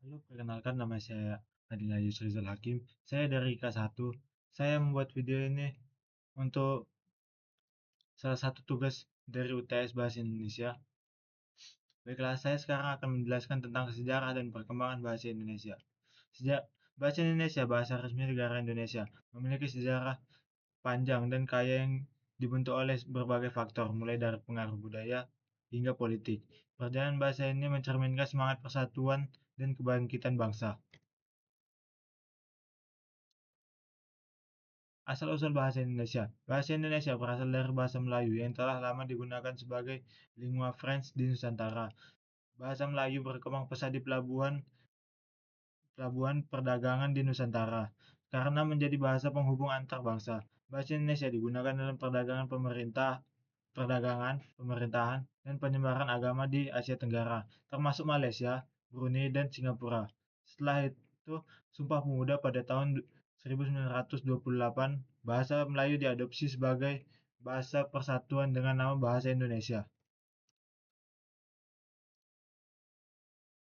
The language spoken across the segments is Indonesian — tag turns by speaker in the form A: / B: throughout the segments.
A: Halo, perkenalkan nama saya Adinayus Rizal Hakim. Saya dari K1. Saya membuat video ini untuk salah satu tugas dari UTS Bahasa Indonesia. Baiklah, saya sekarang akan menjelaskan tentang sejarah dan perkembangan bahasa Indonesia. Sejak bahasa Indonesia, bahasa resmi negara Indonesia, memiliki sejarah panjang dan kaya yang dibentuk oleh berbagai faktor, mulai dari pengaruh budaya hingga politik. Perjalanan bahasa ini mencerminkan semangat persatuan dan kebangkitan bangsa. Asal-usul bahasa Indonesia. Bahasa Indonesia berasal dari bahasa Melayu yang telah lama digunakan sebagai lingua franca di Nusantara. Bahasa Melayu berkembang pesat di pelabuhan pelabuhan perdagangan di Nusantara karena menjadi bahasa penghubung antar bangsa. Bahasa Indonesia digunakan dalam perdagangan, pemerintahan, dan penyebaran agama di Asia Tenggara, termasuk Malaysia, Brunei, dan Singapura. Setelah itu, Sumpah Pemuda pada tahun 1928, bahasa Melayu diadopsi sebagai bahasa persatuan dengan nama Bahasa Indonesia.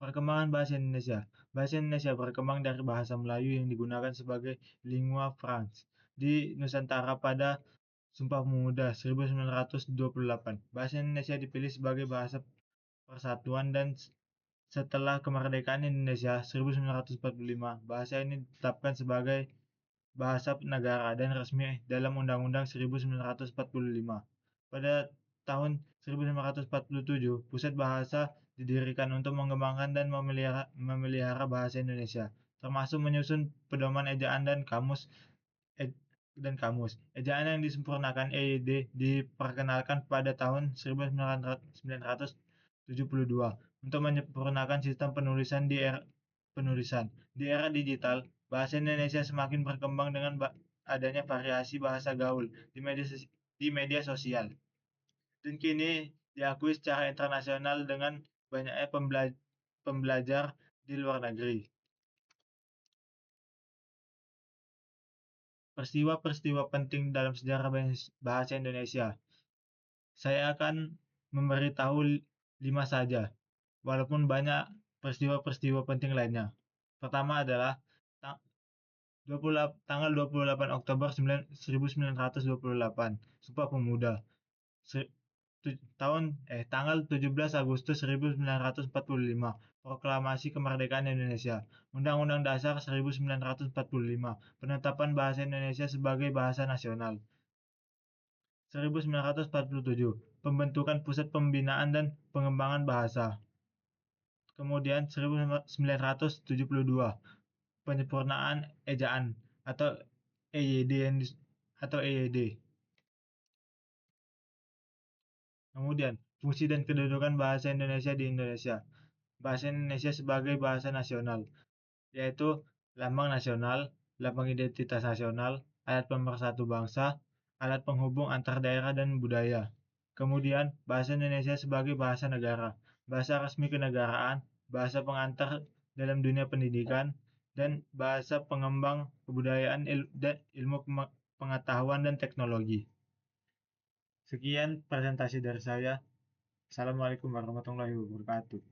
A: Perkembangan bahasa Indonesia. Bahasa Indonesia berkembang dari bahasa Melayu yang digunakan sebagai lingua franca di Nusantara pada Sumpah Pemuda 1928. Bahasa Indonesia dipilih sebagai bahasa persatuan dan setelah kemerdekaan Indonesia 1945, bahasa ini ditetapkan sebagai bahasa negara dan resmi dalam Undang-Undang 1945. Pada tahun 1947, Pusat Bahasa didirikan untuk mengembangkan dan memelihara bahasa Indonesia, termasuk menyusun pedoman ejaan dan e- kamus. Ejaan yang disempurnakan EYD diperkenalkan pada tahun 1972 untuk menyempurnakan sistem penulisan. Di era digital, bahasa Indonesia semakin berkembang dengan adanya variasi bahasa gaul di media sosial, dan kini diakui secara internasional dengan banyaknya pembelajar di luar negeri. Peristiwa-peristiwa penting dalam sejarah bahasa Indonesia. Saya akan memberitahu 5 saja, walaupun banyak peristiwa-peristiwa penting lainnya. Pertama adalah tanggal 28 Oktober 1928, Sumpah Pemuda. Tanggal 17 Agustus 1945, Proklamasi Kemerdekaan Indonesia. Undang-Undang Dasar 1945, penetapan bahasa Indonesia sebagai bahasa nasional. 1947, pembentukan Pusat Pembinaan dan Pengembangan Bahasa. Kemudian 1972, penyempurnaan ejaan atau EYD Kemudian, fungsi dan kedudukan bahasa Indonesia di Indonesia. Bahasa Indonesia sebagai bahasa nasional, yaitu lambang nasional, lambang identitas nasional, alat pemersatu bangsa, alat penghubung antar daerah dan budaya. Kemudian, bahasa Indonesia sebagai bahasa negara, bahasa resmi kenegaraan, bahasa pengantar dalam dunia pendidikan, dan bahasa pengembang kebudayaan dan ilmu pengetahuan dan teknologi. Sekian presentasi dari saya. Assalamualaikum warahmatullahi wabarakatuh.